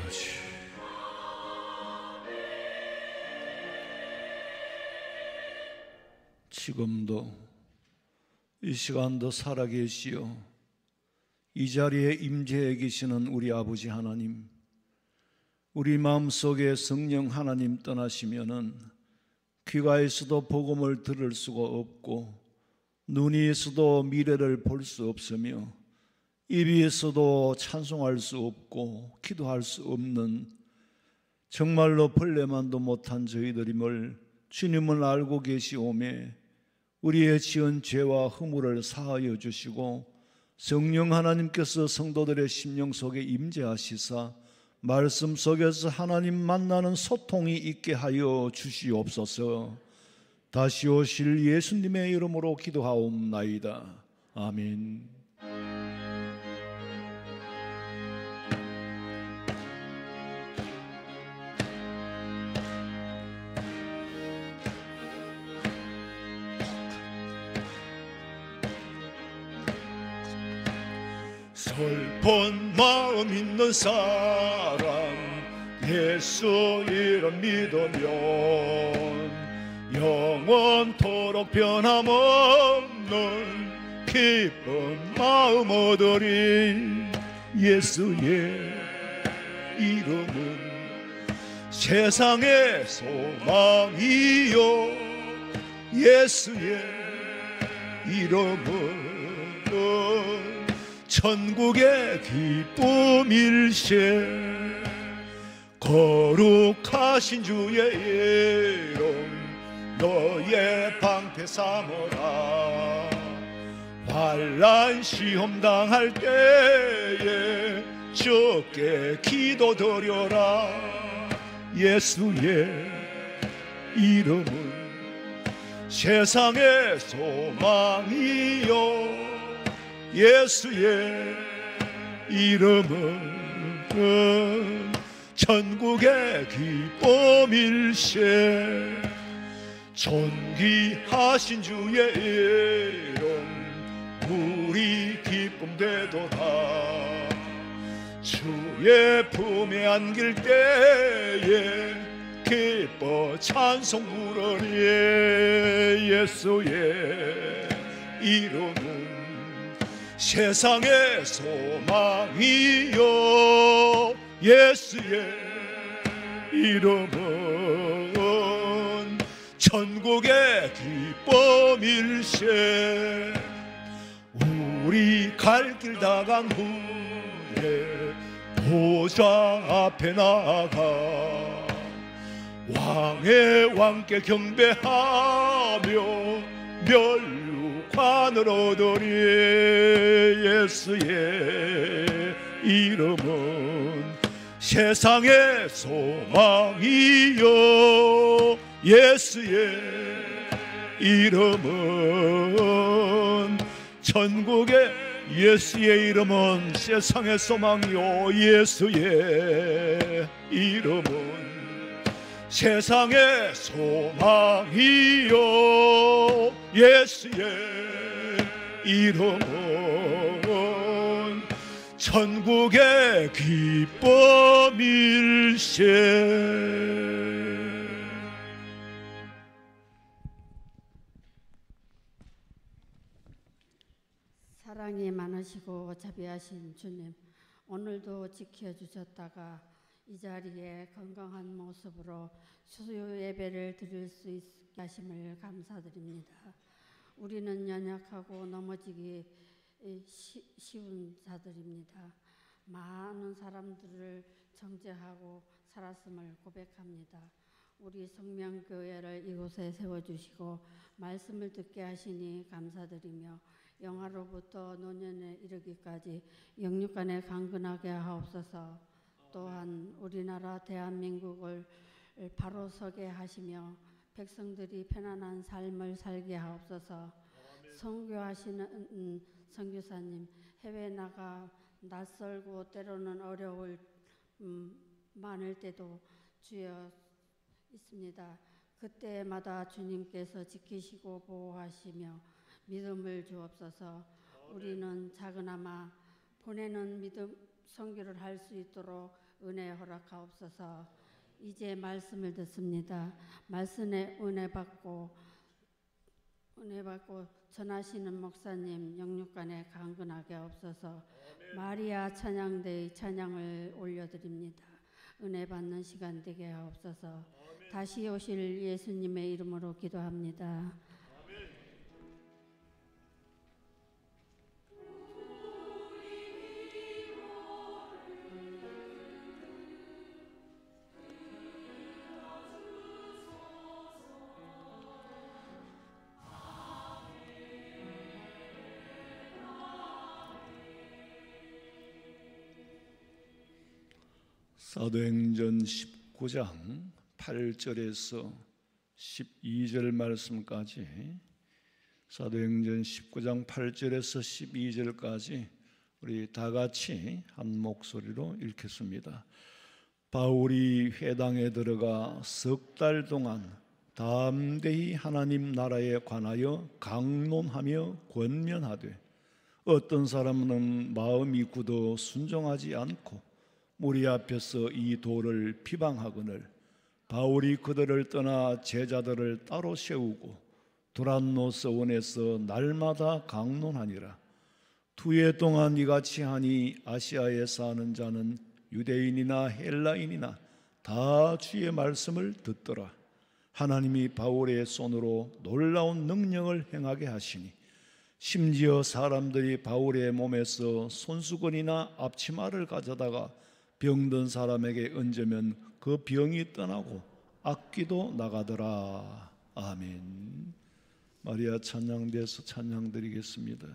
아버지, 지금도 이 시간도 살아계시어 이 자리에 임재해 계시는 우리 아버지 하나님, 우리 마음속에 성령 하나님 떠나시면은 귀가에서도 복음을 들을 수가 없고 눈에서도 미래를 볼 수 없으며 입에서도 찬송할 수 없고 기도할 수 없는 정말로 벌레만도 못한 저희들임을 주님은 알고 계시오매 우리의 지은 죄와 허물을 사하여 주시고 성령 하나님께서 성도들의 심령 속에 임재하시사 말씀 속에서 하나님 만나는 소통이 있게 하여 주시옵소서. 다시 오실 예수님의 이름으로 기도하옵나이다. 아멘. 슬픈 마음 있는 사람 예수 이름 믿으면 영원토록 변함없는 기쁜 마음 얻으리. 예수의 이름은 세상의 소망이요 예수의 이름은 천국의 기쁨일세. 거룩하신 주의 이름 너의 방패 삼어라. 환난 시험 당할 때에 주께 기도드려라. 예수의 이름은 세상의 소망이요 예수의 이름은 천국의 기쁨일세. 존귀하신 주의 이름 우리 기쁨 되도다. 주의 품에 안길 때에 기뻐 찬송 부르리. 예수의 이름은 세상의 소망이요 예수의 이름은 천국의 기쁨일세. 우리 갈 길 다 간 후에 보좌 앞에 나아가 왕의 왕께 경배하며 멸관을 얻으리. 예수의 이름은 세상의 소망이요 예수의 이름은 천국의 예수의 이름은 세상의 소망이요 예수의 이름은 세상의 소망이요 예수의 이름은 천국의 기쁨일세. 사랑이 많으시고 자비하신 주님, 오늘도 지켜주셨다가 이 자리에 건강한 모습으로 수요 예배를 드릴 수 있게 하심을 감사드립니다. 우리는 연약하고 넘어지기 쉬운 자들입니다. 많은 사람들을 정죄하고 살았음을 고백합니다. 우리 성명교회를 이곳에 세워주시고 말씀을 듣게 하시니 감사드리며 영화로부터 노년에 이르기까지 영육간에 강건하게 하옵소서. 또한 우리나라 대한민국을 바로 서게 하시며 백성들이 편안한 삶을 살게 하옵소서. 선교하시는 선교사님, 해외 나가 낯설고 때로는 어려울 많을 때도 주여 있습니다. 그때마다 주님께서 지키시고 보호하시며 믿음을 주옵소서. 우리는 작은아마 보내는 믿음 선교를 할 수 있도록 은혜 허락하옵소서. 이제 말씀을 듣습니다. 말씀에 은혜 받고 전하시는 목사님 영육간에 강건하게 하옵소서. 마리아 찬양대의 찬양을 올려드립니다. 은혜 받는 시간 되게 하옵소서. 다시 오실 예수님의 이름으로 기도합니다. 사도행전 19장 8절에서 12절 말씀까지, 사도행전 19장 8절에서 12절까지 우리 다 같이 한 목소리로 읽겠습니다. 바울이 회당에 들어가 석 달 동안 담대히 하나님 나라에 관하여 강론하며 권면하되 어떤 사람은 마음이 굳어 순종하지 않고 무리 앞에서 이 도를 비방하거늘 바울이 그들을 떠나 제자들을 따로 세우고 두란노스 원에서 날마다 강론하니라. 2해 동안 이같이 하니 아시아에 사는 자는 유대인이나 헬라인이나 다 주의 말씀을 듣더라. 하나님이 바울의 손으로 놀라운 능력을 행하게 하시니 심지어 사람들이 바울의 몸에서 손수건이나 앞치마를 가져다가 병든 사람에게 얹으면 그 병이 떠나고 악귀도 나가더라. 아멘. 마리아 찬양대에서 찬양드리겠습니다.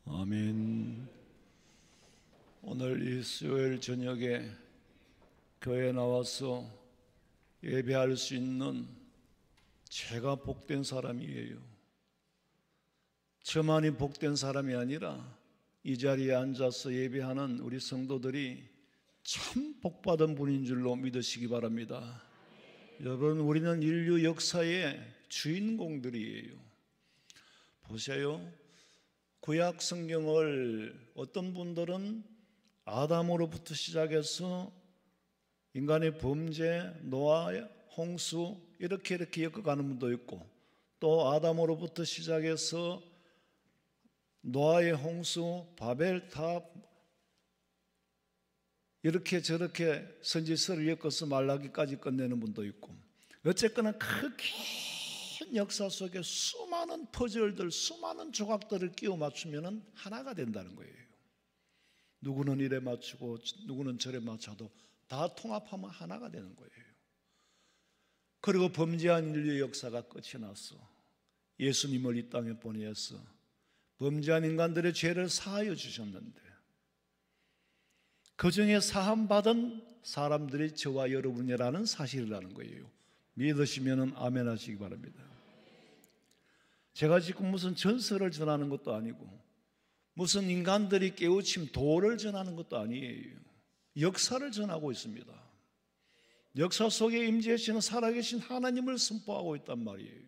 아멘. 오늘 이 수요일 저녁에 교회에 나와서 예배할 수 있는 제가 복된 사람이에요. 저만이 복된 사람이 아니라 이 자리에 앉아서 예배하는 우리 성도들이 참 복받은 분인 줄로 믿으시기 바랍니다. 여러분, 우리는 인류 역사의 주인공들이에요. 보세요. 구약 성경을 어떤 분들은 아담으로부터 시작해서 인간의 범죄, 노아의 홍수 이렇게 엮어가는 분도 있고, 또 아담으로부터 시작해서 노아의 홍수, 바벨탑 이렇게 저렇게 선지서를 엮어서 말라기까지 끝내는 분도 있고, 어쨌거나 그 긴 역사 속에 수많은 퍼즐들, 수많은 조각들을 끼워 맞추면 하나가 된다는 거예요. 누구는 이래 맞추고 누구는 저래 맞춰도 다 통합하면 하나가 되는 거예요. 그리고 범죄한 인류의 역사가 끝이 났어. 예수님을 이 땅에 보내서 범죄한 인간들의 죄를 사하여 주셨는데, 그 중에 사함받은 사람들이 저와 여러분이라는 사실이라는 거예요. 믿으시면 아멘 하시기 바랍니다. 제가 지금 무슨 전설을 전하는 것도 아니고 무슨 인간들이 깨우침 도를 전하는 것도 아니에요. 역사를 전하고 있습니다. 역사 속에 임재하시는 살아계신 하나님을 선포하고 있단 말이에요.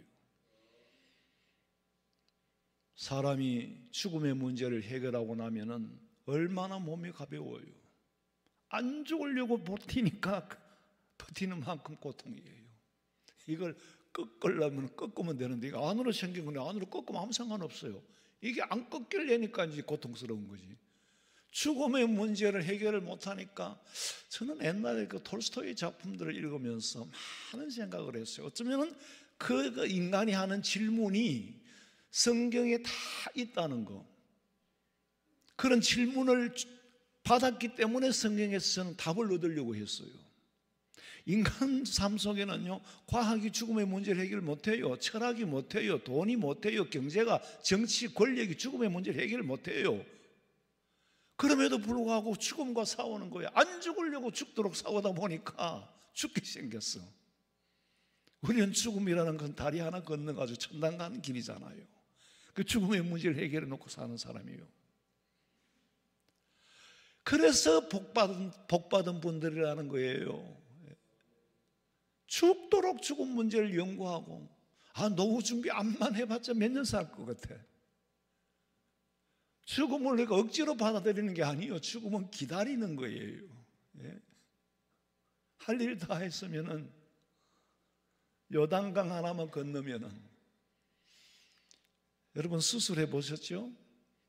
사람이 죽음의 문제를 해결하고 나면은 얼마나 몸이 가벼워요. 안 죽으려고 버티니까 버티는 만큼 고통이에요. 이걸 꺾으려면 꺾으면 되는데, 이거 안으로 생긴 거는 안으로 꺾으면 아무 상관없어요. 이게 안 꺾이려니까 이제 고통스러운 거지. 죽음의 문제를 해결을 못하니까, 저는 옛날에 그 톨스토이 작품들을 읽으면서 많은 생각을 했어요. 어쩌면 그 인간이 하는 질문이 성경에 다 있다는 거, 그런 질문을 받았기 때문에 성경에서 저는 답을 얻으려고 했어요. 인간 삶 속에는요, 과학이 죽음의 문제를 해결 못해요. 철학이 못해요. 돈이 못해요. 경제가, 정치, 권력이 죽음의 문제를 해결 못해요. 그럼에도 불구하고 죽음과 싸우는 거예요. 안 죽으려고 죽도록 싸우다 보니까 죽게 생겼어. 우리는 죽음이라는 건 다리 하나 건너가지고 천당 가는 길이잖아요. 그 죽음의 문제를 해결해 놓고 사는 사람이에요. 그래서 복받은 분들이라는 거예요. 죽도록 죽음 문제를 연구하고, 노후 준비 암만 해봤자 몇 년 살 것 같아. 죽음을 내가 억지로 받아들이는 게 아니에요. 죽음은 기다리는 거예요. 예? 할 일 다 했으면은, 요단강 하나만 건너면은, 여러분 수술해 보셨죠?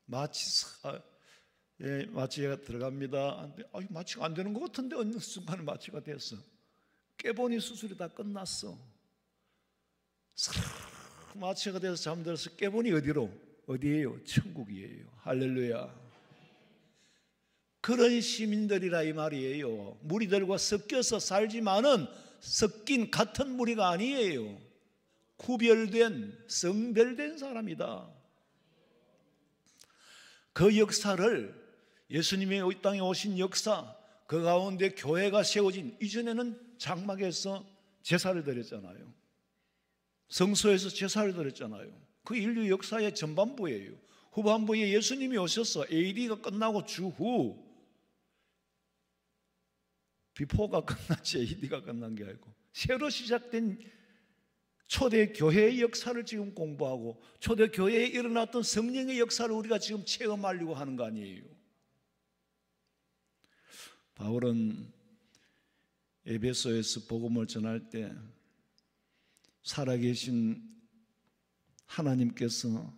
마취가 들어갑니다. 마취가 안 되는 것 같은데 어느 순간에 마취가 됐어. 깨보니 수술이 다 끝났어. 마취가 돼서 잠들어서 깨보니 어디예요? 천국이에요. 할렐루야. 그런 시민들이라 이 말이에요. 무리들과 섞여서 살지만은 섞인 같은 무리가 아니에요. 구별된, 성별된 사람이다. 그 역사를, 예수님의 이 땅에 오신 역사, 그 가운데 교회가 세워진, 이전에는 장막에서 제사를 드렸잖아요. 성소에서 제사를 드렸잖아요. 그 인류 역사의 전반부예요. 후반부에 예수님이 오셔서 AD가 끝나고 주후, 비포가 끝났지 AD가 끝난 게 아니고 새로 시작된 초대 교회의 역사를 지금 공부하고, 초대 교회에 일어났던 성령의 역사를 우리가 지금 체험하려고 하는 거 아니에요. 바울은 에베소에서 복음을 전할 때 살아계신 하나님께서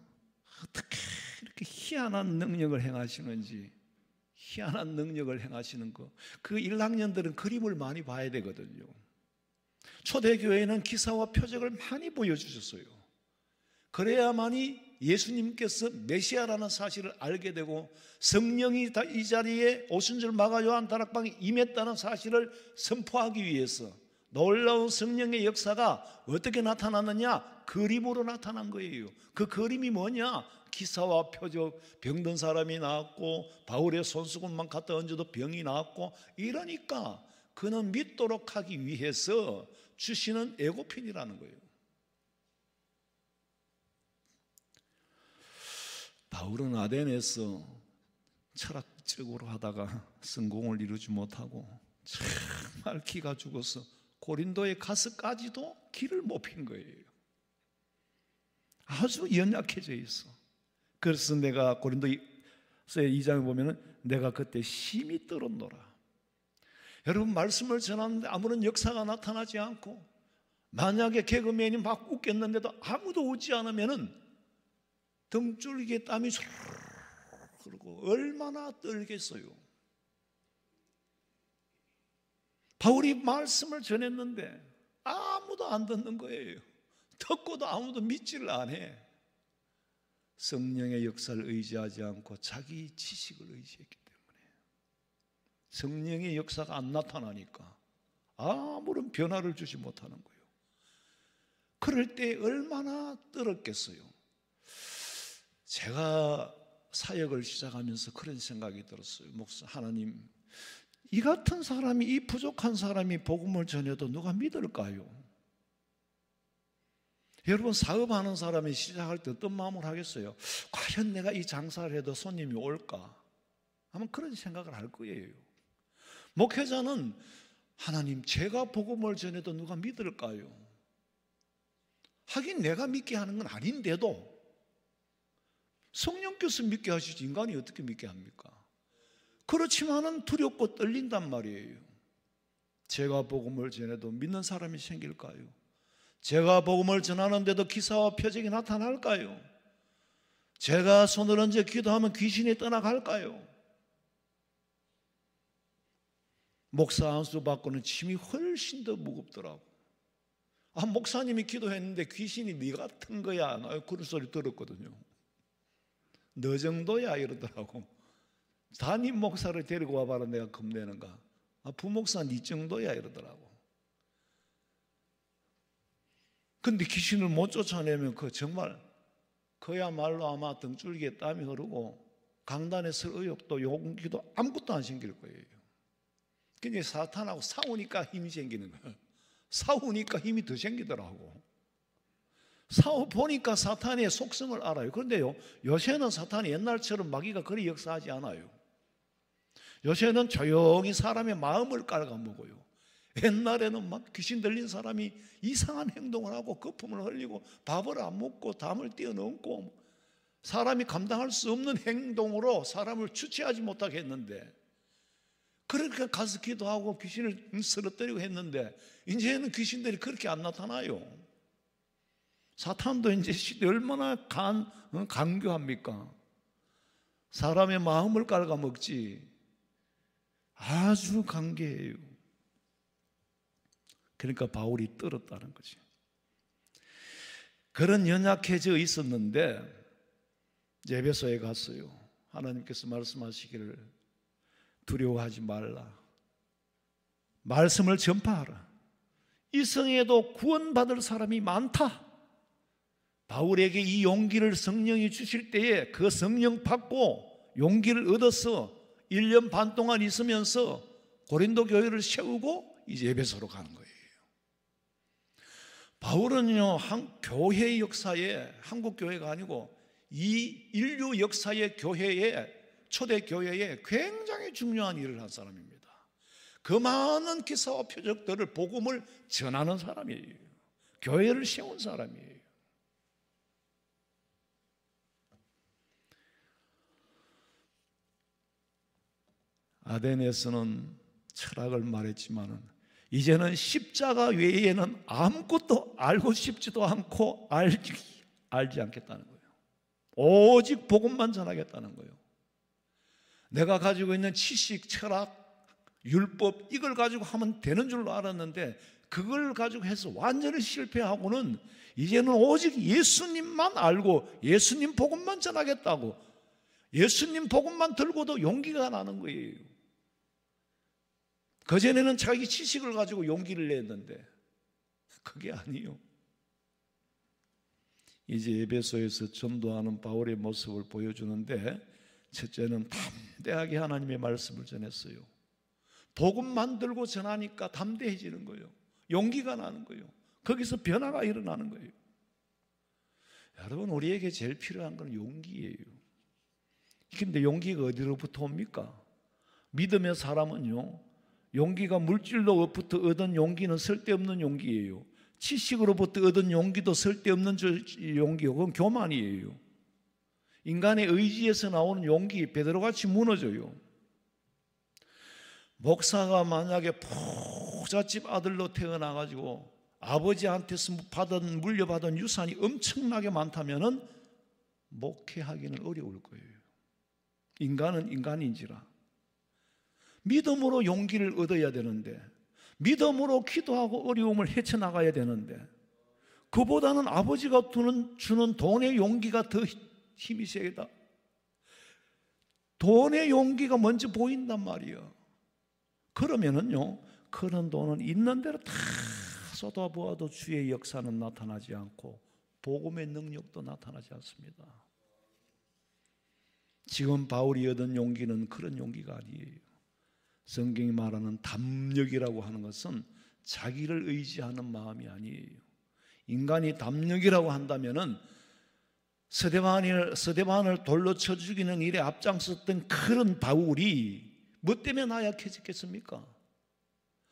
어떻게 이렇게 희한한 능력을 행하시는지, 희한한 능력을 행하시는 거, 그 1학년들은 그림을 많이 봐야 되거든요. 초대교회는 기사와 표적을 많이 보여주셨어요. 그래야만이 예수님께서 메시아라는 사실을 알게 되고, 성령이 이 자리에 오순절 마가 요한 다락방에 임했다는 사실을 선포하기 위해서 놀라운 성령의 역사가 어떻게 나타났느냐? 그림으로 나타난 거예요. 그 그림이 뭐냐? 기사와 표적, 병든 사람이 나았고, 바울의 손수건만 갖다 얹어도 병이 나았고, 이러니까 그는 믿도록 하기 위해서 주시는 애고편이라는 거예요. 바울은 아덴에서 철학적으로 하다가 성공을 이루지 못하고 정말 기가 죽어서 고린도에 가서까지도 길을 못 핀 거예요. 아주 연약해져 있어. 그래서 내가 고린도서 2장에 보면은 내가 그때 심히 떨었노라. 여러분, 말씀을 전하는데 아무런 역사가 나타나지 않고, 만약에 개그맨이 막 웃겼는데도 아무도 웃지 않으면은 등줄기에 땀이 솔 흐르고 얼마나 떨겠어요. 바울이 말씀을 전했는데 아무도 안 듣는 거예요. 듣고도 아무도 믿지를 않아. 성령의 역사를 의지하지 않고 자기 지식을 의지했기 때문에 성령의 역사가 안 나타나니까 아무런 변화를 주지 못하는 거예요. 그럴 때 얼마나 떨었겠어요. 제가 사역을 시작하면서 그런 생각이 들었어요. 목사, 하나님, 이 같은 사람이, 이 부족한 사람이 복음을 전해도 누가 믿을까요? 여러분, 사업하는 사람이 시작할 때 어떤 마음을 하겠어요? 과연 내가 이 장사를 해도 손님이 올까? 아마 그런 생각을 할 거예요. 목회자는 하나님, 제가 복음을 전해도 누가 믿을까요? 하긴 내가 믿게 하는 건 아닌데도 성령께서 믿게 하시지 인간이 어떻게 믿게 합니까? 그렇지만은 두렵고 떨린단 말이에요. 제가 복음을 전해도 믿는 사람이 생길까요? 제가 복음을 전하는데도 기사와 표적이 나타날까요? 제가 손을 얹어 기도하면 귀신이 떠나갈까요? 목사 안수 받고는 짐이 훨씬 더 무겁더라고. 목사님이 기도했는데 귀신이 네 같은 거야, 그런 소리 들었거든요. 너 정도야 이러더라고. 담임 목사를 데리고 와봐라, 내가 겁내는가. 부목사 네 정도야 이러더라고. 근데 귀신을 못 쫓아내면 정말 그야말로 아마 등줄기에 땀이 흐르고 강단에 설 의욕도 용기도 아무것도 안 생길 거예요. 근데 사탄하고 싸우니까 힘이 생기는 거예요. 싸우니까 힘이 더 생기더라고. 싸워보니까 사탄의 속성을 알아요. 그런데요, 요새는 사탄이 옛날처럼 마귀가 그리 역사하지 않아요. 요새는 조용히 사람의 마음을 깔아먹어요. 옛날에는 막 귀신 들린 사람이 이상한 행동을 하고 거품을 흘리고 밥을 안 먹고 담을 뛰어넘고 사람이 감당할 수 없는 행동으로 사람을 주체하지 못하게 했는데, 그러니까 가서 기도하고 귀신을 쓰러뜨리고 했는데, 이제는 귀신들이 그렇게 안 나타나요. 사탄도 이제 얼마나 강교합니까? 사람의 마음을 깔아먹지. 아주 강계해요. 그러니까 바울이 떨었다는 거죠. 그런 연약해져 있었는데 에베소에 갔어요. 하나님께서 말씀하시기를 두려워하지 말라. 말씀을 전파하라. 이 성에도 구원받을 사람이 많다. 바울에게 이 용기를 성령이 주실 때에 그 성령 받고 용기를 얻어서 1년 반 동안 있으면서 고린도 교회를 세우고 이제 에베소로 가는 거예요. 바울은요, 교회의 역사에, 한국 교회가 아니고 이 인류 역사의 교회에, 초대 교회에 굉장히 중요한 일을 한 사람입니다. 그 많은 기사와 표적들을, 복음을 전하는 사람이에요. 교회를 세운 사람이에요. 아덴에서는 철학을 말했지만은 이제는 십자가 외에는 아무것도 알고 싶지도 않고 알지 않겠다는 거예요. 오직 복음만 전하겠다는 거예요. 내가 가지고 있는 지식, 철학, 율법, 이걸 가지고 하면 되는 줄로 알았는데 그걸 가지고 해서 완전히 실패하고는 이제는 오직 예수님만 알고 예수님 복음만 전하겠다고, 예수님 복음만 들고도 용기가 나는 거예요. 그전에는 자기 지식을 가지고 용기를 냈는데 그게 아니에요. 이제 에베소에서 전도하는 바울의 모습을 보여주는데, 첫째는 담대하게 하나님의 말씀을 전했어요. 복음만 들고 전하니까 담대해지는 거예요. 용기가 나는 거예요. 거기서 변화가 일어나는 거예요. 여러분, 우리에게 제일 필요한 건 용기예요. 근데 용기가 어디로부터 옵니까? 믿음의 사람은요, 용기가 물질로부터 얻은 용기는 쓸데없는 용기예요. 지식으로부터 얻은 용기도 쓸데없는 용기요. 그건 교만이에요. 인간의 의지에서 나오는 용기, 베드로같이 무너져요. 목사가 만약에 부잣집 아들로 태어나가지고 아버지한테서 물려받은 유산이 엄청나게 많다면은 목회하기는 어려울 거예요. 인간은 인간인지라. 믿음으로 용기를 얻어야 되는데, 믿음으로 기도하고 어려움을 헤쳐나가야 되는데, 그보다는 아버지가 주는 돈의 용기가 더 힘이 세다. 돈의 용기가 먼저 보인단 말이에요. 그러면은요, 그런 돈은 있는 대로 다 쏟아부어도 주의 역사는 나타나지 않고 복음의 능력도 나타나지 않습니다. 지금 바울이 얻은 용기는 그런 용기가 아니에요. 성경이 말하는 담력이라고 하는 것은 자기를 의지하는 마음이 아니에요. 인간이 담력이라고 한다면은 서대반을 돌로 쳐 죽이는 일에 앞장섰던 그런 바울이 뭐 때문에 나약해졌겠습니까?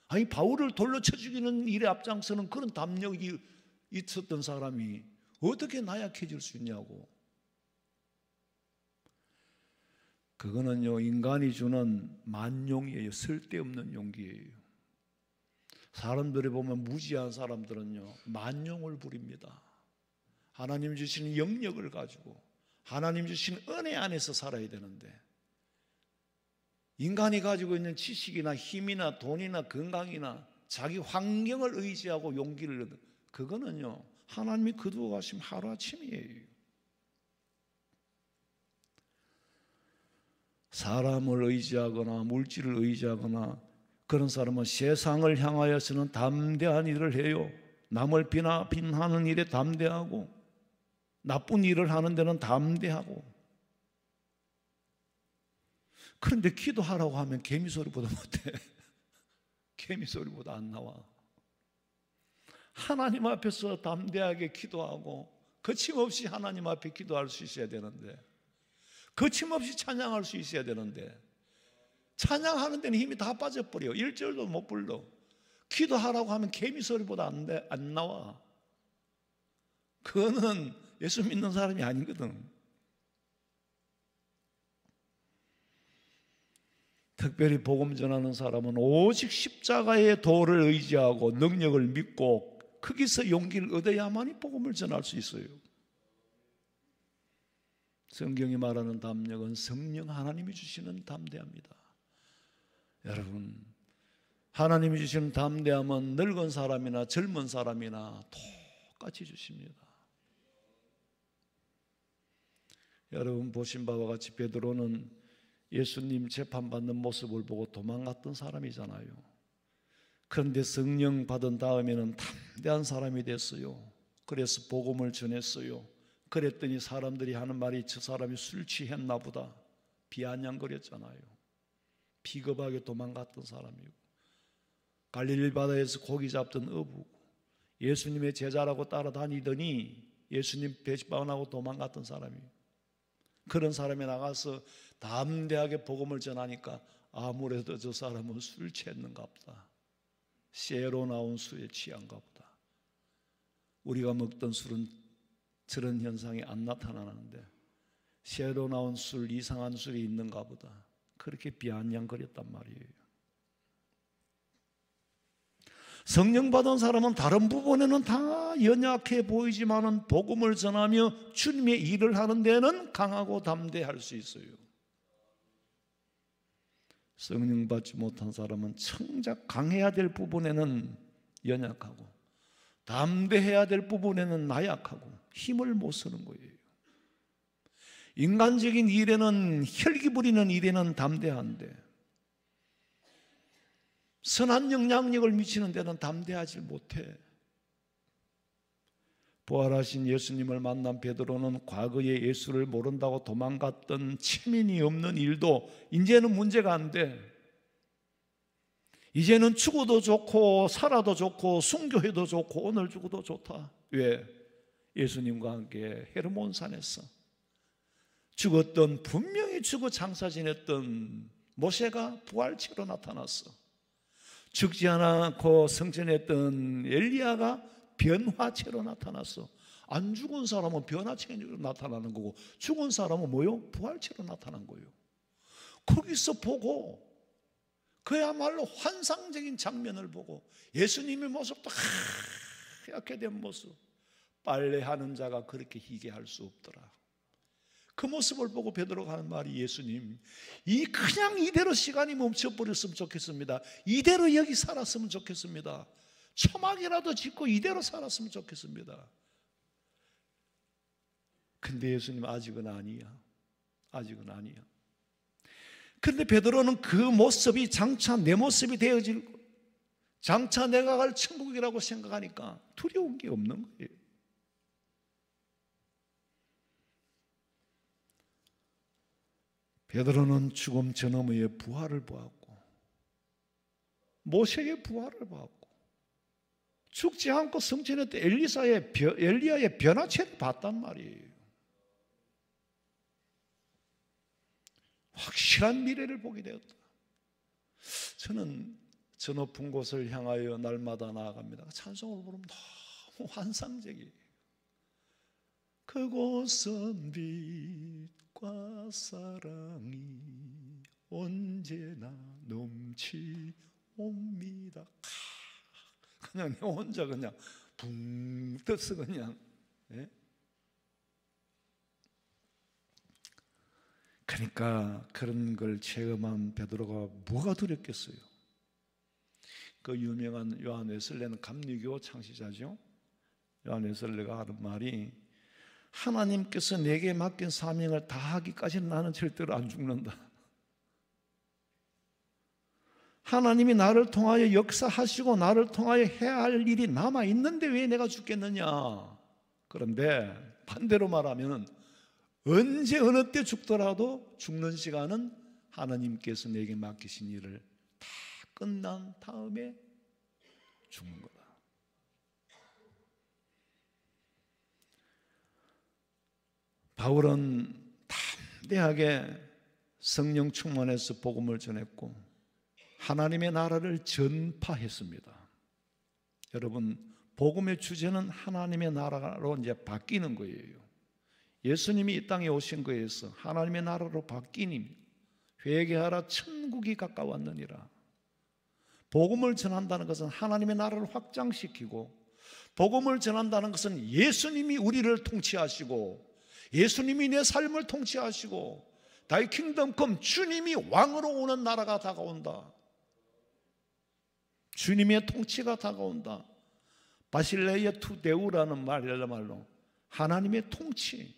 아니, 바울을 돌로 쳐 죽이는 일에 앞장서는 그런 담력이 있었던 사람이 어떻게 나약해질 수 있냐고. 그거는요, 인간이 주는 만용이에요. 쓸데없는 용기예요. 사람들이 보면 무지한 사람들은요, 만용을 부립니다. 하나님 주시는 영역을 가지고 하나님 주시는 은혜 안에서 살아야 되는데, 인간이 가지고 있는 지식이나 힘이나 돈이나 건강이나 자기 환경을 의지하고 용기를 얻는, 그거는요, 하나님이 거두어 가시면 하루아침이에요. 사람을 의지하거나 물질을 의지하거나 그런 사람은 세상을 향하여서는 담대한 일을 해요. 남을 비난하는 일에 담대하고, 나쁜 일을 하는 데는 담대하고. 그런데 기도하라고 하면 개미소리보다 못해. 개미소리보다 안 나와. 하나님 앞에서 담대하게 기도하고 거침없이 하나님 앞에 기도할 수 있어야 되는데, 거침없이 찬양할 수 있어야 되는데, 찬양하는 데는 힘이 다 빠져버려. 1절도 못 불러. 기도하라고 하면 개미소리보다 안 나와. 그거는 예수 믿는 사람이 아니거든. 특별히 복음 전하는 사람은 오직 십자가의 도를 의지하고 능력을 믿고 거기서 용기를 얻어야만이 복음을 전할 수 있어요. 성경이 말하는 담력은 성령 하나님이 주시는 담대합니다. 여러분, 하나님이 주시는 담대함은 늙은 사람이나 젊은 사람이나 똑같이 주십니다. 여러분 보신 바와 같이 베드로는 예수님 재판받는 모습을 보고 도망갔던 사람이잖아요. 그런데 성령 받은 다음에는 담대한 사람이 됐어요. 그래서 복음을 전했어요. 그랬더니 사람들이 하는 말이 저 사람이 술 취했나 보다 비아냥거렸잖아요. 비겁하게 도망갔던 사람이고, 갈릴리 바다에서 고기 잡던 어부고, 예수님의 제자라고 따라다니더니 예수님 배반하고 도망갔던 사람이에요. 그런 사람이 나가서 담대하게 복음을 전하니까 아무래도 저 사람은 술 취했는가 보다. 쇠로 나온 술에 취한가 보다. 우리가 먹던 술은 저런 현상이 안 나타나는데 쇠로 나온 술, 이상한 술이 있는가 보다. 그렇게 비아냥거렸단 말이에요. 성령 받은 사람은 다른 부분에는 다 연약해 보이지만은 복음을 전하며 주님의 일을 하는 데는 강하고 담대할 수 있어요. 성령 받지 못한 사람은 정작 강해야 될 부분에는 연약하고 담대해야 될 부분에는 나약하고 힘을 못 쓰는 거예요. 인간적인 일에는, 혈기 부리는 일에는 담대한데 선한 영향력을 미치는 데는 담대하지 못해. 부활하신 예수님을 만난 베드로는 과거에 예수를 모른다고 도망갔던 체면이 없는 일도 이제는 문제가 안 돼. 이제는 죽어도 좋고 살아도 좋고 순교해도 좋고 오늘 죽어도 좋다. 왜? 예수님과 함께 헤르몬산에서 죽었던, 분명히 죽어 장사 지냈던 모세가 부활체로 나타났어. 죽지 않고 성전했던 엘리야가 변화체로 나타났어. 안 죽은 사람은 변화체로 나타나는 거고, 죽은 사람은 뭐요? 부활체로 나타난 거예요. 거기서 보고 그야말로 환상적인 장면을 보고 예수님의 모습도 하얗게 된 모습, 빨래하는 자가 그렇게 희게할 수 없더라. 그 모습을 보고 베드로가 하는 말이, 예수님, 그냥 이대로 시간이 멈춰버렸으면 좋겠습니다. 이대로 여기 살았으면 좋겠습니다. 초막이라도 짓고 이대로 살았으면 좋겠습니다. 근데 예수님, 아직은 아니야. 아직은 아니야. 그런데 베드로는 그 모습이 장차 내 모습이 되어질, 장차 내가 갈 천국이라고 생각하니까 두려운 게 없는 거예요. 베드로는 죽음 전후의 부활을 보았고, 모세의 부활을 보았고, 죽지 않고 성천했던 엘리야의 변화체를 봤단 말이에요. 확실한 미래를 보게 되었다. 저는 저 높은 곳을 향하여 날마다 나아갑니다. 찬송을 부르면 너무 환상적이에요. 그곳은 빛과 사랑이 언제나 넘치옵니다. 그냥 내 혼자 그냥 붕 떠서 그냥, 예? 그러니까 그런 걸 체험한 베드로가 뭐가 두렵겠어요? 그 유명한 요한 웨슬레는 감리교 창시자죠. 요한 웨슬레가 하는 말이, 하나님께서 내게 맡긴 사명을 다하기까지는 나는 절대로 안 죽는다. 하나님이 나를 통하여 역사하시고 나를 통하여 해야 할 일이 남아있는데 왜 내가 죽겠느냐. 그런데 반대로 말하면 언제 어느 때 죽더라도 죽는 시간은 하나님께서 내게 맡기신 일을 다 끝난 다음에 죽는 거다. 바울은 담대하게 성령 충만해서 복음을 전했고 하나님의 나라를 전파했습니다. 여러분, 복음의 주제는 하나님의 나라로 이제 바뀌는 거예요. 예수님이 이 땅에 오신 거에서 하나님의 나라로 바뀌니 회개하라 천국이 가까웠느니라. 복음을 전한다는 것은 하나님의 나라를 확장시키고, 복음을 전한다는 것은 예수님이 우리를 통치하시고 예수님이 내 삶을 통치하시고 Thy kingdom come, 주님이 왕으로 오는 나라가 다가온다. 주님의 통치가 다가온다. 바실레이아 투 데우라는 말로 하나님의 통치.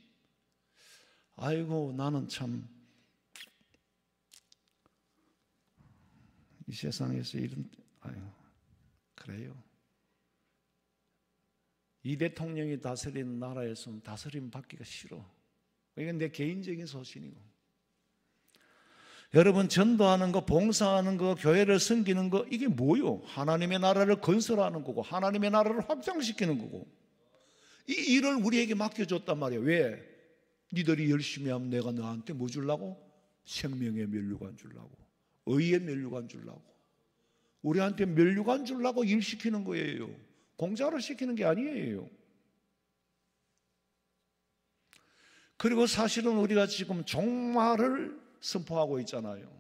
아이고, 나는 참 이 세상에서 이런, 그래요. 이 대통령이 다스리는 나라에서는 다스림 받기가 싫어. 이건 내 개인적인 소신이고. 여러분, 전도하는 거, 봉사하는 거, 교회를 섬기는 거, 이게 뭐요? 하나님의 나라를 건설하는 거고 하나님의 나라를 확장시키는 거고, 이 일을 우리에게 맡겨줬단 말이에요. 왜? 니들이 열심히 하면 내가 너한테 뭐 주려고? 생명의 면류관 주려고, 의의 면류관 주려고, 우리한테 면류관 주려고 일 시키는 거예요. 공짜로 시키는 게 아니에요. 그리고 사실은 우리가 지금 종말을 선포하고 있잖아요.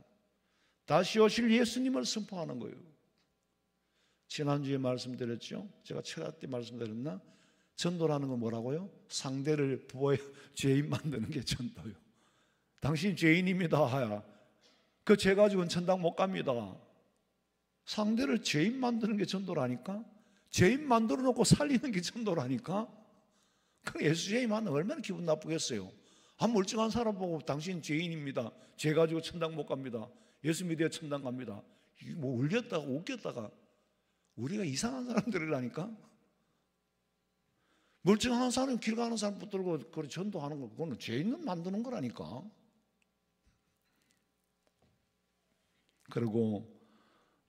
다시 오실 예수님을 선포하는 거예요. 지난주에 말씀드렸죠. 제가 철학 때 말씀드렸나? 전도라는 건 뭐라고요? 상대를 죄인 만드는 게 전도요. 당신 죄인입니다 하야, 그 죄 가지고는 천당 못 갑니다. 상대를 죄인 만드는 게 전도라니까. 죄인 만들어 놓고 살리는 게 전도라니까. 그 예수 죄인 만나면 얼마나 기분 나쁘겠어요. 한 멀쩡한 사람 보고 당신 죄인입니다, 죄 가지고 천당 못 갑니다, 예수 믿어야 천당 갑니다. 이게 뭐 울렸다가 웃겼다가, 우리가 이상한 사람들이라니까. 멀쩡한 사람, 길 가는 사람 붙들고 그걸 전도하는 거, 그거는 죄인 만드는 거라니까. 그리고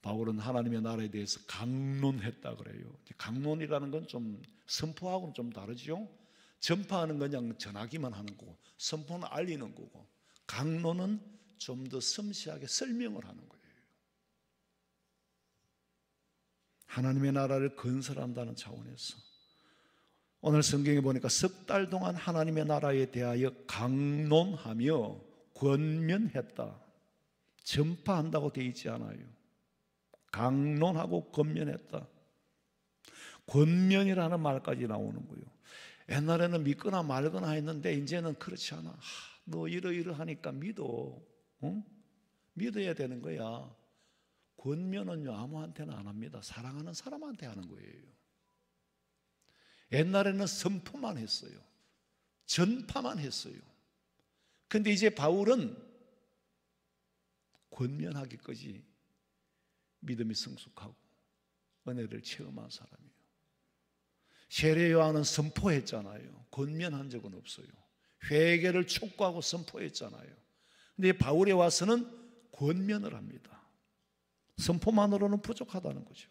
바울은 하나님의 나라에 대해서 강론했다 그래요. 강론이라는 건 좀 선포하고는 좀 다르죠. 전파하는 건 그냥 전하기만 하는 거고, 선포는 알리는 거고, 강론은 좀 더 섬세하게 설명을 하는 거예요. 하나님의 나라를 건설한다는 차원에서 오늘 성경에 보니까 석 달 동안 하나님의 나라에 대하여 강론하며 권면했다, 전파한다고 되어 있지 않아요. 강론하고 권면했다. 권면이라는 말까지 나오는 거예요. 옛날에는 믿거나 말거나 했는데 이제는 그렇지 않아. 너 이러이러하니까 믿어. 믿어야 되는 거야. 권면은요, 아무한테나 안 합니다. 사랑하는 사람한테 하는 거예요. 옛날에는 선포만 했어요. 전파만 했어요. 근데 이제 바울은 권면하기까지 믿음이 성숙하고 은혜를 체험한 사람이에요. 세례 요한은 선포했잖아요. 권면한 적은 없어요. 회개를 촉구하고 선포했잖아요. 근데 바울에 와서는 권면을 합니다. 선포만으로는 부족하다는 거죠.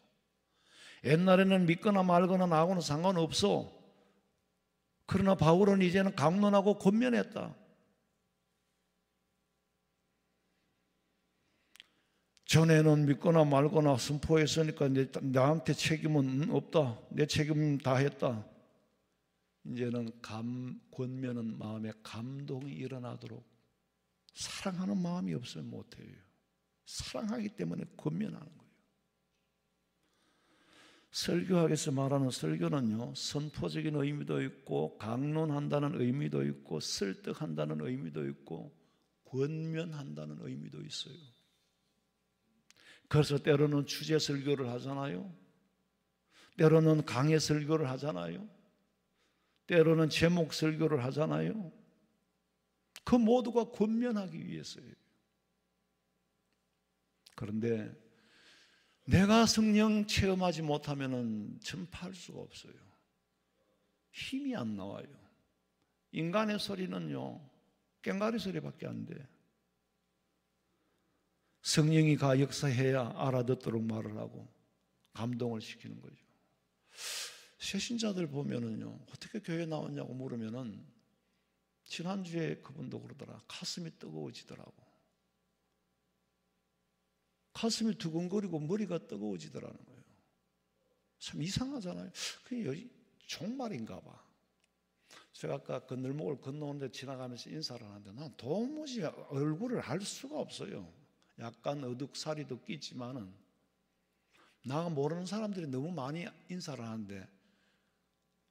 옛날에는 믿거나 말거나 나하고는 상관없어. 그러나 바울은 이제는 강론하고 권면했다. 전에는 믿거나 말거나 선포했으니까 나한테 책임은 없다. 내 책임 다 했다. 이제는 권면은 마음에 감동이 일어나도록 사랑하는 마음이 없으면 못해요. 사랑하기 때문에 권면하는 거예요. 설교학에서 말하는 설교는요, 선포적인 의미도 있고 강론한다는 의미도 있고 설득한다는 의미도 있고 권면한다는 의미도 있어요. 그래서 때로는 주제 설교를 하잖아요. 때로는 강해 설교를 하잖아요. 때로는 제목 설교를 하잖아요. 그 모두가 권면하기 위해서예요. 그런데 내가 성령 체험하지 못하면 전파할 수가 없어요. 힘이 안 나와요. 인간의 소리는요, 꽹과리 소리밖에 안 돼. 성령이 가 역사해야 알아듣도록 말을 하고 감동을 시키는 거죠. 새신자들 보면은요, 어떻게 교회 나왔냐고 물으면은 지난주에 그분도 그러더라. 가슴이 뜨거워지더라고. 가슴이 두근거리고 머리가 뜨거워지더라는 거예요. 참 이상하잖아요. 그게 종말인가 봐. 제가 아까 건널목을 건너오는데 지나가면서 인사를 하는데 난 도무지 얼굴을 알 수가 없어요. 약간 어둑사리도 끼지만은 나가 모르는 사람들이 너무 많이 인사를 하는데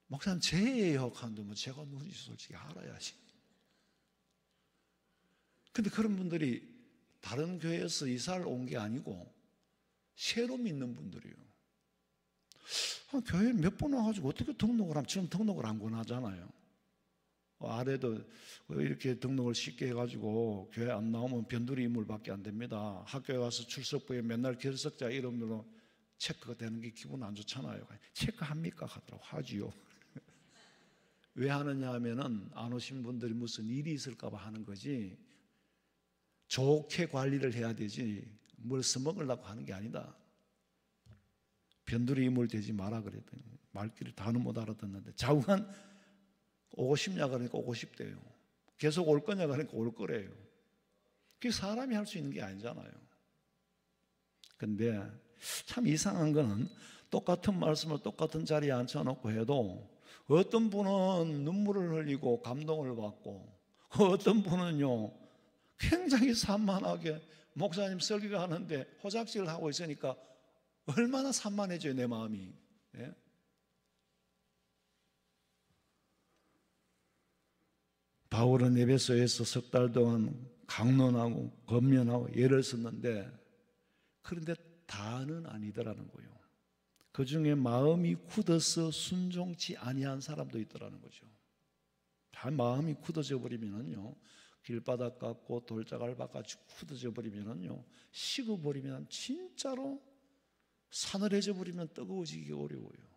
목사님 제예요 하는데 뭐 제가 누군지 솔직히 알아야지. 근데 그런 분들이 다른 교회에서 이사를 온 게 아니고 새로 믿는 분들이에요. 교회 몇 번 와가지고 어떻게 등록을 하면 지금 등록을 안 권하잖아요. 아래도 이렇게 등록을 쉽게 해가지고 교회 안 나오면 변두리 인물밖에 안 됩니다. 학교에 와서 출석부에 맨날 결석자 이름으로 체크가 되는 게 기분 안 좋잖아요. 체크합니까? 하더라고. 하지요. 왜 하느냐 하면은 안 오신 분들이 무슨 일이 있을까 봐 하는 거지 좋게 관리를 해야 되지 뭘 써먹으려고 하는 게 아니다. 변두리 인물 되지 마라 그랬더니 말귀를 다는 못 알아듣는데 자우한 오고 싶냐 그러니까 오고 싶대요. 계속 올 거냐 그러니까 올 거래요. 그게 사람이 할 수 있는 게 아니잖아요. 근데 참 이상한 거는 똑같은 말씀을 똑같은 자리에 앉혀놓고 해도 어떤 분은 눈물을 흘리고 감동을 받고 어떤 분은요 굉장히 산만하게 목사님 설교가 하는데 호작질을 하고 있으니까 얼마나 산만해져요 내 마음이. 예? 바울은 에베소에서 석 달 동안 강론하고 권면하고 예를 썼는데 그런데 다는 아니더라는 거예요. 그 중에 마음이 굳어서 순종치 아니한 사람도 있더라는 거죠. 다 마음이 굳어져 버리면은요 길바닥 같고 돌자갈밭 같이 굳어져 버리면은요 식어버리면 진짜로 사늘해져 버리면 뜨거워지기 어려워요.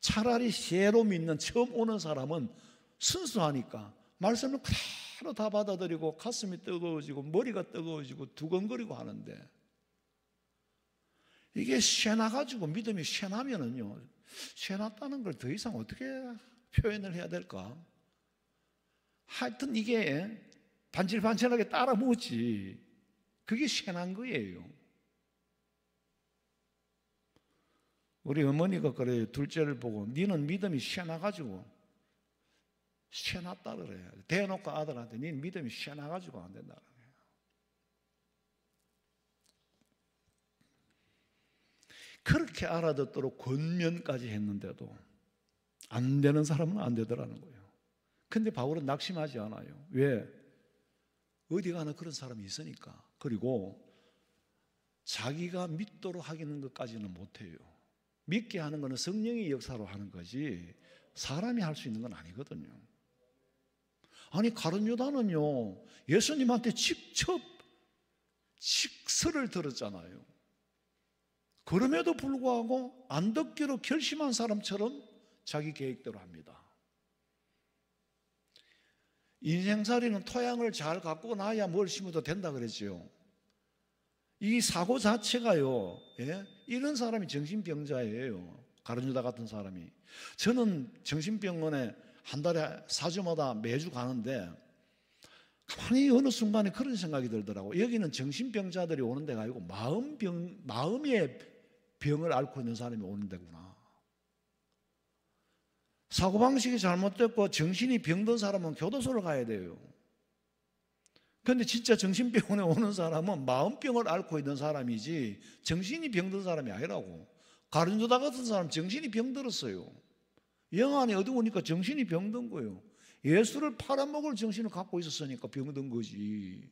차라리 새로 믿는 처음 오는 사람은 순수하니까 말씀을 그대로 다 받아들이고 가슴이 뜨거워지고 머리가 뜨거워지고 두근거리고 하는데 이게 쇠나가지고 믿음이 쇠나면은요 쇠났다는 걸 더 이상 어떻게 표현을 해야 될까? 하여튼 이게 반질반질하게 따라 묻지 그게 쇠난 거예요. 우리 어머니가 그래요. 둘째를 보고 니는 믿음이 쇠나가지고 쇠났다 그래요. 대놓고 아들한테 니는 믿음이 쇠나가지고 안 된다 그래요. 그렇게 알아듣도록 권면까지 했는데도 안 되는 사람은 안 되더라는 거예요. 근데 바울은 낙심하지 않아요. 왜? 어디 가나 그런 사람이 있으니까. 그리고 자기가 믿도록 하기는 것까지는 못해요. 믿게 하는 것은 성령의 역사로 하는 거지 사람이 할 수 있는 건 아니거든요. 아니 가룟 유다는요 예수님한테 직접 직설을 들었잖아요. 그럼에도 불구하고 안 듣기로 결심한 사람처럼 자기 계획대로 합니다. 인생살이는 토양을 잘 갖고 나야 뭘 심어도 된다 그랬죠. 이 사고 자체가요, 예? 이런 사람이 정신병자예요. 가룟 유다 같은 사람이. 저는 정신병원에 한 달에 4주마다 매주 가는데 가만히 어느 순간에 그런 생각이 들더라고요. 여기는 정신병자들이 오는 데가 아니고 마음의 병을 앓고 있는 사람이 오는 데구나. 사고방식이 잘못됐고 정신이 병든 사람은 교도소를 가야 돼요. 그런데 진짜 정신병원에 오는 사람은 마음병을 앓고 있는 사람이지 정신이 병든 사람이 아니라고. 가룟 유다 같은 사람 정신이 병들었어요. 영 안에 어두우니까 정신이 병든 거예요. 예수를 팔아먹을 정신을 갖고 있었으니까 병든 거지.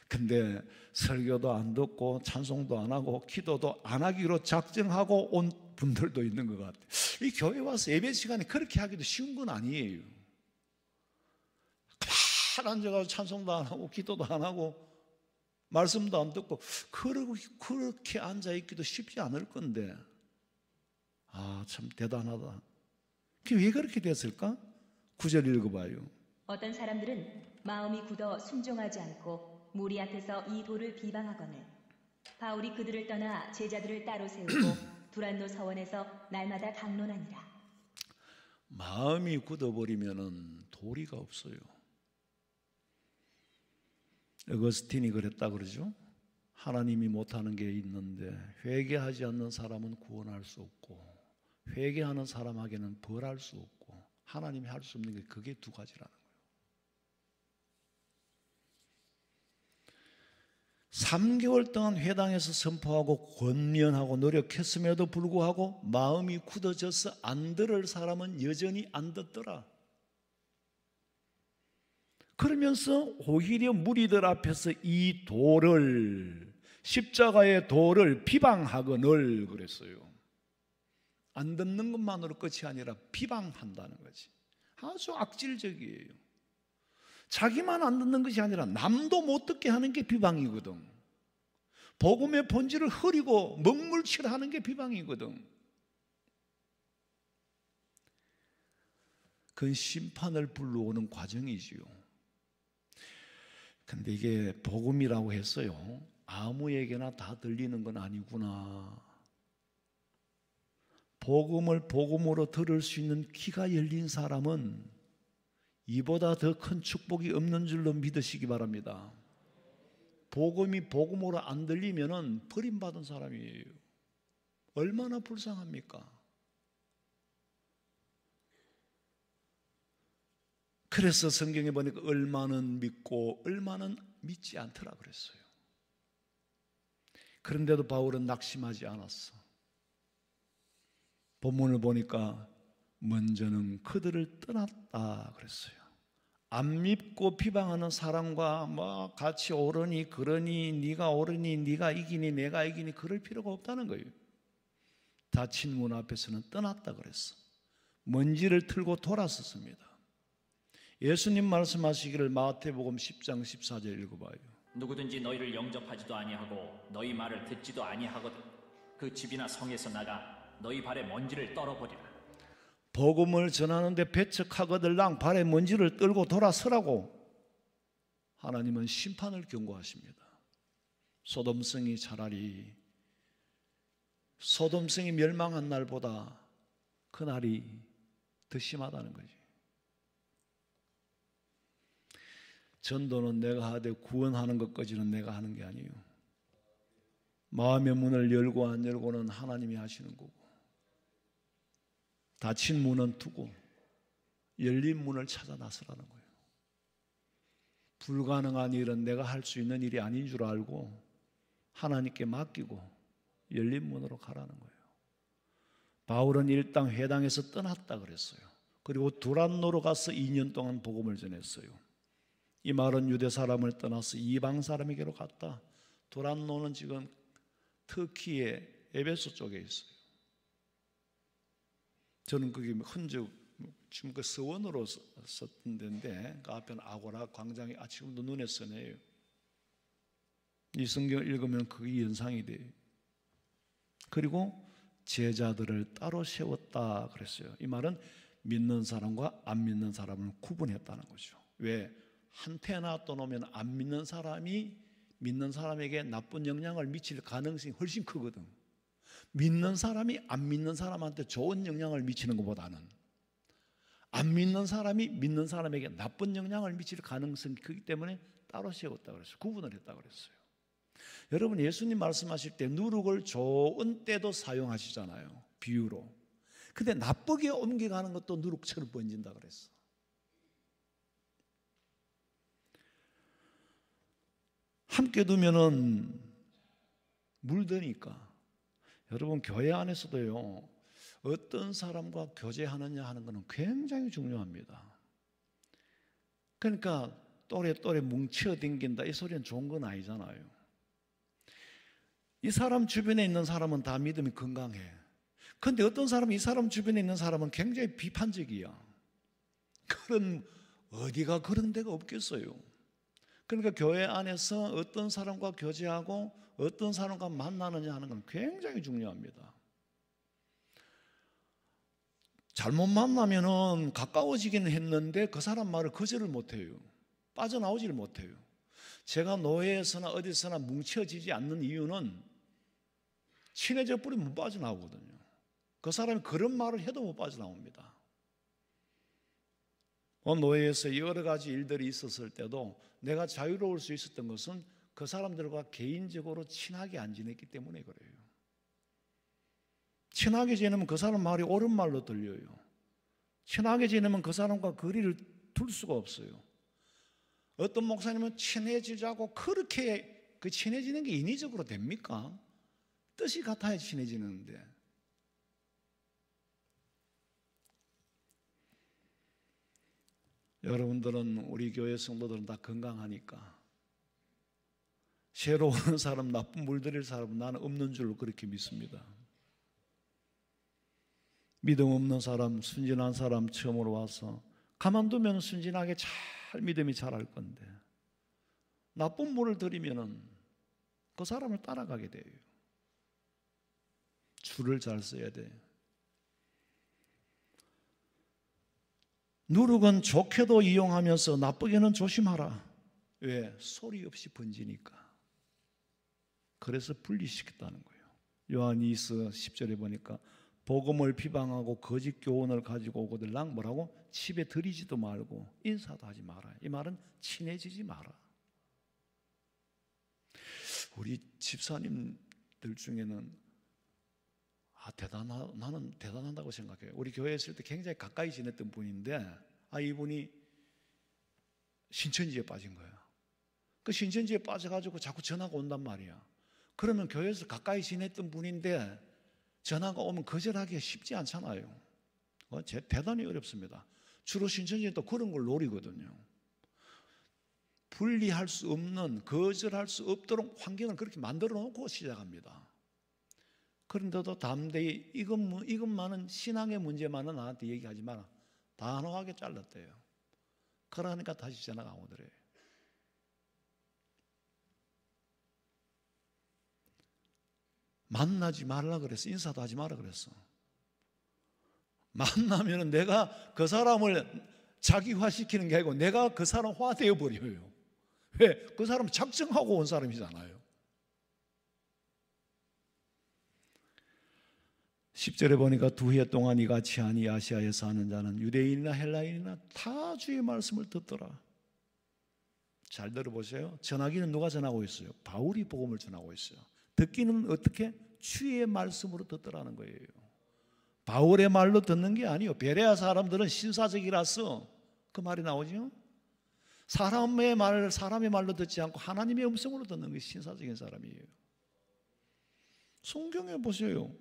근데 설교도 안 듣고 찬송도 안 하고 기도도 안 하기로 작정하고 온 분들도 있는 것 같아요. 이 교회 와서 예배 시간에 그렇게 하기도 쉬운 건 아니에요. 가만 앉아가지고 찬송도 안 하고 기도도 안 하고 말씀도 안 듣고 그렇게 앉아있기도 쉽지 않을 건데 참 대단하다. 왜 그렇게 됐을까? 9절 읽어봐요. 어떤 사람들은 마음이 굳어 순종하지 않고 무리 앞에서 이 도를 비방하거늘 바울이 그들을 떠나 제자들을 따로 세우고 두란노 서원에서 날마다 강론하니라. 마음이 굳어버리면은 도리가 없어요. 어거스틴이 그랬다 그러죠. 하나님이 못하는 게 있는데 회개하지 않는 사람은 구원할 수 없고 회개하는 사람에게는 벌할 수 없고 하나님이 할 수 없는 게 그게 두 가지라는 거예요. 3개월 동안 회당에서 선포하고 권면하고 노력했음에도 불구하고 마음이 굳어져서 안 들을 사람은 여전히 안 듣더라. 그러면서 오히려 무리들 앞에서 이 도를 십자가의 도를 비방하거늘 그랬어요. 안 듣는 것만으로 끝이 아니라 비방한다는 거지. 아주 악질적이에요. 자기만 안 듣는 것이 아니라 남도 못 듣게 하는 게 비방이거든. 복음의 본질을 흐리고 먹물칠하는 게 비방이거든. 그건 심판을 불러오는 과정이지요. 근데 이게 복음이라고 했어요. 아무에게나 다 들리는 건 아니구나. 복음을 복음으로 들을 수 있는 귀가 열린 사람은 이보다 더 큰 축복이 없는 줄로 믿으시기 바랍니다. 복음이 복음으로 안 들리면은 버림받은 사람이에요. 얼마나 불쌍합니까? 그래서 성경에 보니까 얼마는 믿고 얼마는 믿지 않더라 그랬어요. 그런데도 바울은 낙심하지 않았어. 본문을 보니까 먼저는 그들을 떠났다 그랬어요. 안 믿고 비방하는 사람과 뭐 같이 오르니 그러니 네가 오르니 네가 이기니 내가 이기니 그럴 필요가 없다는 거예요. 닫힌 문 앞에서는 떠났다 그랬어. 먼지를 틀고 돌아섰습니다. 예수님 말씀하시기를 마태복음 10장 14절 읽어봐요. 누구든지 너희를 영접하지도 아니하고 너희 말을 듣지도 아니하거든 그 집이나 성에서 나가 너희 발에 먼지를 떨어버리라. 복음을 전하는데 배척하거들랑 발에 먼지를 떨고 돌아서라고 하나님은 심판을 경고하십니다. 소돔성이 차라리 소돔성이 멸망한 날보다 그날이 더 심하다는 거지. 전도는 내가 하되 구원하는 것까지는 내가 하는 게 아니에요. 마음의 문을 열고 안 열고는 하나님이 하시는 거고 닫힌 문은 두고 열린 문을 찾아 나서라는 거예요. 불가능한 일은 내가 할 수 있는 일이 아닌 줄 알고 하나님께 맡기고 열린 문으로 가라는 거예요. 바울은 일당 회당에서 떠났다 그랬어요. 그리고 두란노로 가서 2년 동안 복음을 전했어요. 이 말은 유대 사람을 떠나서 이방 사람에게로 갔다. 두란노는 지금 터키의 에베소 쪽에 있어요. 저는 거기 흔적 지금 그 서원으로 썼던 데인데 그 앞에는 아고라 광장이 지금도 눈에 선해요. 이 성경을 읽으면 그게 연상이 돼요. 그리고 제자들을 따로 세웠다 그랬어요. 이 말은 믿는 사람과 안 믿는 사람을 구분했다는 거죠. 왜? 한테나 떠놓으면 안 믿는 사람이 믿는 사람에게 나쁜 영향을 미칠 가능성이 훨씬 크거든. 믿는 사람이 안 믿는 사람한테 좋은 영향을 미치는 것보다는 안 믿는 사람이 믿는 사람에게 나쁜 영향을 미칠 가능성이 크기 때문에 따로 세웠다 그랬어요. 구분을 했다 그랬어요. 여러분, 예수님 말씀하실 때 누룩을 좋은 때도 사용하시잖아요. 비유로. 근데 나쁘게 옮겨가는 것도 누룩처럼 번진다 그랬어. 함께 두면은 물드니까. 여러분, 교회 안에서도요, 어떤 사람과 교제하느냐 하는 것은 굉장히 중요합니다. 그러니까 또래 뭉쳐 댕긴다 이 소리는 좋은 건 아니잖아요. 이 사람 주변에 있는 사람은 다 믿음이 건강해. 그런데 어떤 사람은 이 사람 주변에 있는 사람은 굉장히 비판적이야. 그런 어디가 그런 데가 없겠어요. 그러니까 교회 안에서 어떤 사람과 교제하고 어떤 사람과 만나느냐 하는 건 굉장히 중요합니다. 잘못 만나면은 가까워지기는 했는데 그 사람 말을 거절을 못해요. 빠져나오지를 못해요. 제가 노예에서나 어디서나 뭉쳐지지 않는 이유는 친해져 버리면 못 빠져나오거든요. 그 사람이 그런 말을 해도 못 빠져나옵니다. 노예에서 여러 가지 일들이 있었을 때도 내가 자유로울 수 있었던 것은 그 사람들과 개인적으로 친하게 안 지냈기 때문에 그래요. 친하게 지내면 그 사람 말이 옳은 말로 들려요. 친하게 지내면 그 사람과 거리를 둘 수가 없어요. 어떤 목사님은 친해지자고 그렇게 그 친해지는 게 인위적으로 됩니까? 뜻이 같아야 친해지는데. 여러분들은, 우리 교회 성도들은 다 건강하니까 새로 오는 사람, 나쁜 물들일 사람은 나는 없는 줄로 그렇게 믿습니다. 믿음 없는 사람, 순진한 사람 처음으로 와서 가만두면 순진하게 잘 믿음이 자랄 건데 나쁜 물을 들이면은 그 사람을 따라가게 돼요. 줄을 잘 써야 돼. 누룩은 좋게도 이용하면서 나쁘게는 조심하라. 왜? 소리 없이 번지니까. 그래서 분리시켰다는 거예요. 요한 2서 10절에 보니까 복음을 비방하고 거짓 교훈을 가지고 오거들랑 뭐라고? 집에 들이지도 말고 인사도 하지 마라. 이 말은 친해지지 마라. 우리 집사님들 중에는 나는 대단하다고 생각해요. 우리 교회에 있을 때 굉장히 가까이 지냈던 분인데 이분이 신천지에 빠진 거야. 그 신천지에 빠져가지고 자꾸 전화가 온단 말이야. 그러면 교회에서 가까이 지냈던 분인데 전화가 오면 거절하기가 쉽지 않잖아요. 대단히 어렵습니다. 주로 신천지는 또 그런 걸 노리거든요. 분리할 수 없는, 거절할 수 없도록 환경을 그렇게 만들어 놓고 시작합니다. 그런데도 담대히 이것만은, 신앙의 문제만은 나한테 얘기하지 마라. 단호하게 잘랐대요. 그러니까 다시 전화가 오더래요. 만나지 말라 그랬어. 인사도 하지 마라 그랬어. 만나면 내가 그 사람을 자기화시키는 게 아니고 내가 그 사람 화되어 버려요. 왜? 그 사람은 작정하고 온 사람이잖아요. 10절에 보니까 두 해 동안 이같이 하니 아시아에 사는 자는 유대인이나 헬라인이나 다 주의 말씀을 듣더라. 잘 들어보세요. 전하기는 누가 전하고 있어요? 바울이 복음을 전하고 있어요. 듣기는 어떻게? 주의 말씀으로 듣더라는 거예요. 바울의 말로 듣는 게 아니에요. 베레아 사람들은 신사적이라서 그 말이 나오죠. 사람의 말로 듣지 않고 하나님의 음성으로 듣는 게 신사적인 사람이에요. 성경에 보세요.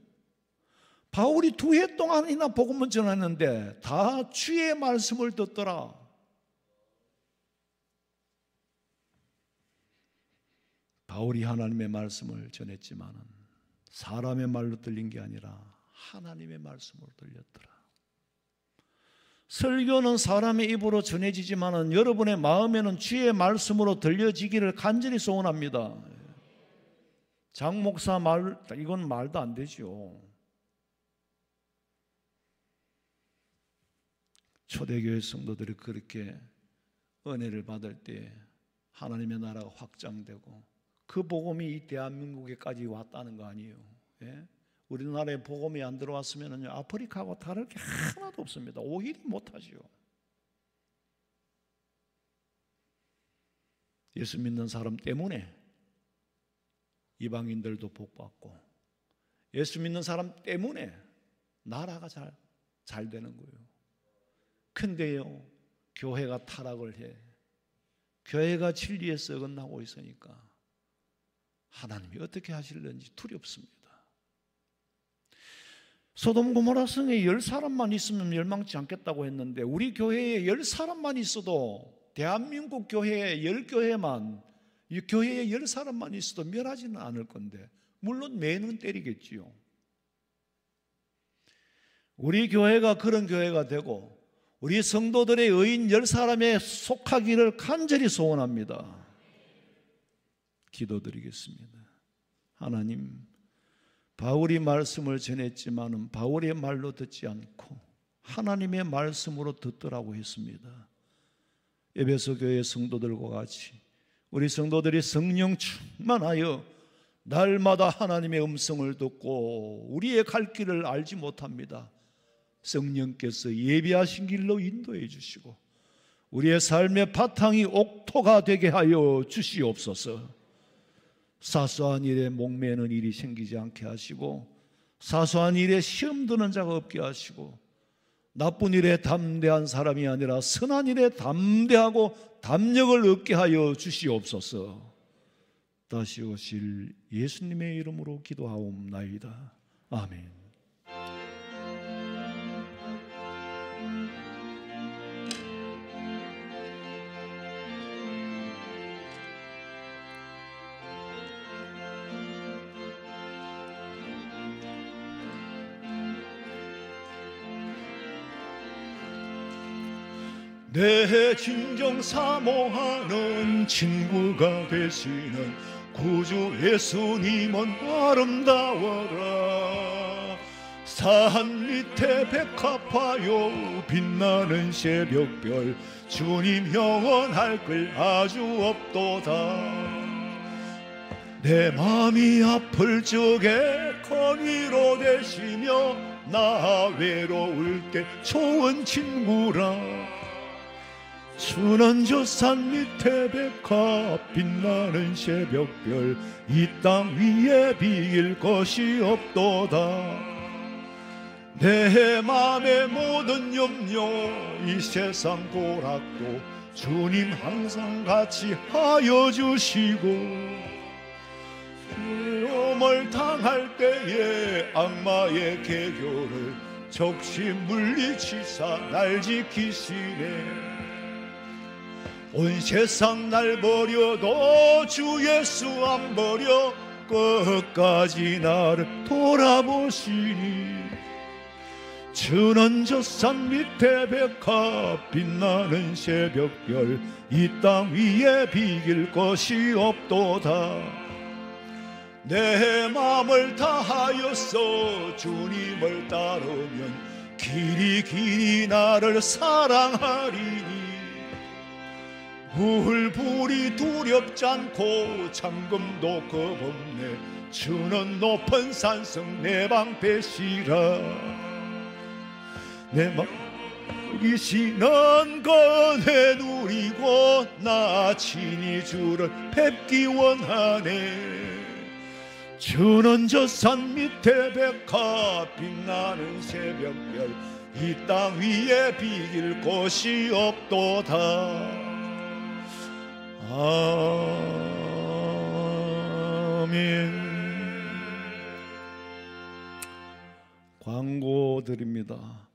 바울이 2해 동안이나 복음을 전했는데 다 주의 말씀을 듣더라. 바울이 하나님의 말씀을 전했지만은 사람의 말로 들린 게 아니라 하나님의 말씀으로 들렸더라. 설교는 사람의 입으로 전해지지만은 여러분의 마음에는 주의 말씀으로 들려지기를 간절히 소원합니다. 장 목사 말, 이건 말도 안 되죠. 초대교회 성도들이 그렇게 은혜를 받을 때 하나님의 나라가 확장되고 그 복음이 이 대한민국에까지 왔다는 거 아니에요. 예? 우리나라에 복음이 안 들어왔으면 아프리카하고 다를 게 하나도 없습니다. 오히려 못하죠. 예수 믿는 사람 때문에 이방인들도 복받고 예수 믿는 사람 때문에 나라가 잘 되는 거예요. 근데요, 교회가 타락을 해. 교회가 진리에서 어긋나고 있으니까 하나님이 어떻게 하실는지 두렵습니다. 소돔 고모라 성에 10사람만 있으면 멸망치 않겠다고 했는데 우리 교회에 10사람만 있어도 대한민국 교회에 10교회만 이 교회에 10사람만 있어도 멸하지는 않을 건데 물론 매는 때리겠지요. 우리 교회가 그런 교회가 되고 우리 성도들의 의인 10사람에 속하기를 간절히 소원합니다. 기도드리겠습니다. 하나님, 바울이 말씀을 전했지만은 바울의 말로 듣지 않고 하나님의 말씀으로 듣더라고 했습니다. 에베소 교회 성도들과 같이 우리 성도들이 성령 충만하여 날마다 하나님의 음성을 듣고 우리의 갈 길을 알지 못합니다. 성령께서 예비하신 길로 인도해 주시고 우리의 삶의 바탕이 옥토가 되게 하여 주시옵소서. 사소한 일에 목매는 일이 생기지 않게 하시고 사소한 일에 시험 드는 자가 없게 하시고 나쁜 일에 담대한 사람이 아니라 선한 일에 담대하고 담력을 얻게 하여 주시옵소서. 다시 오실 예수님의 이름으로 기도하옵나이다. 아멘. 내 진정 사모하는 친구가 되시는 구주 예수님은 아름다워라. 산 밑에 백합화요 빛나는 새벽별 주님 영원할 걸 아주 없도다. 내 맘이 아플 적에 건위로 되시며 나 외로울 때 좋은 친구라. 순원저산 밑에 백합 빛나는 새벽별 이 땅 위에 비길 것이 없도다. 내 맘의 모든 염려 이 세상 고락도 주님 항상 같이 하여 주시고 위험을 당할 때에 악마의 계교를 적시 물리치사 날 지키시네. 온 세상 날 버려도 주 예수 안 버려 끝까지 나를 돌아보시니. 천원저산 밑에 백합 빛나는 새벽별 이 땅 위에 비길 것이 없도다. 내 마음을 다하여서 주님을 따르면 길이 길이 나를 사랑하리니. 불이 두렵지 않고 잠금도 겁없네. 주는 높은 산성 내 방패시라. 내 마음 이시는 건해 누리고 나 친히 주를 뵙기 원하네. 주는 저 산 밑에 백합 빛나는 새벽별 이 땅 위에 비길 곳이 없도다. 아멘. 기도드립니다.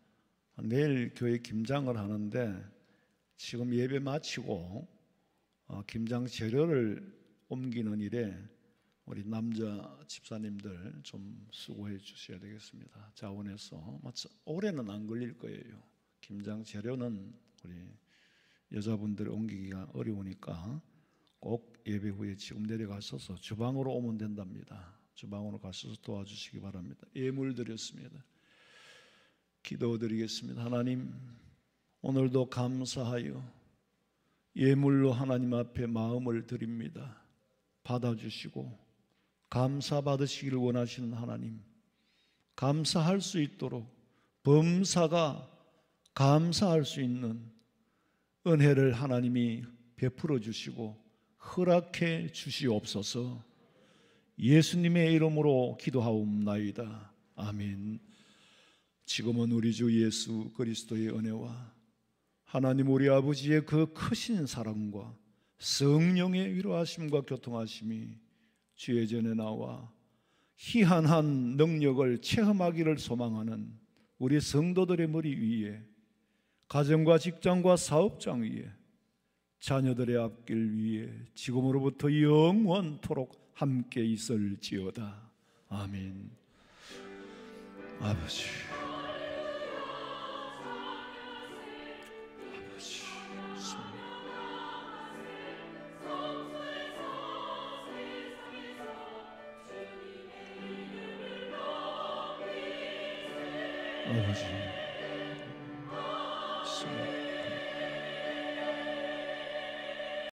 내일 교회 김장을 하는데 지금 예배 마치고 김장 재료를 옮기는 일에 우리 남자 집사님들 좀 수고해 주셔야 되겠습니다. 자원해서 올해는 안 걸릴 거예요. 김장 재료는 우리 여자분들이 옮기기가 어려우니까 꼭 예배 후에 지금 내려가셔서 주방으로 오면 된답니다. 주방으로 가셔서 도와주시기 바랍니다. 예물 드렸습니다. 기도드리겠습니다. 하나님, 오늘도 감사하여 예물로 하나님 앞에 마음을 드립니다. 받아주시고 감사 받으시기를 원하시는 하나님, 감사할 수 있도록 범사가 감사할 수 있는 은혜를 하나님이 베풀어 주시고 허락해 주시옵소서. 예수님의 이름으로 기도하옵나이다. 아멘. 지금은 우리 주 예수 그리스도의 은혜와 하나님 우리 아버지의 그 크신 사랑과 성령의 위로하심과 교통하심이 주의 전에 나와 희한한 능력을 체험하기를 소망하는 우리 성도들의 머리 위에, 가정과 직장과 사업장 위에, 자녀들의 앞길 위에 지금으로부터 영원토록 함께 있을지어다. 아멘. 아버지, 아버지,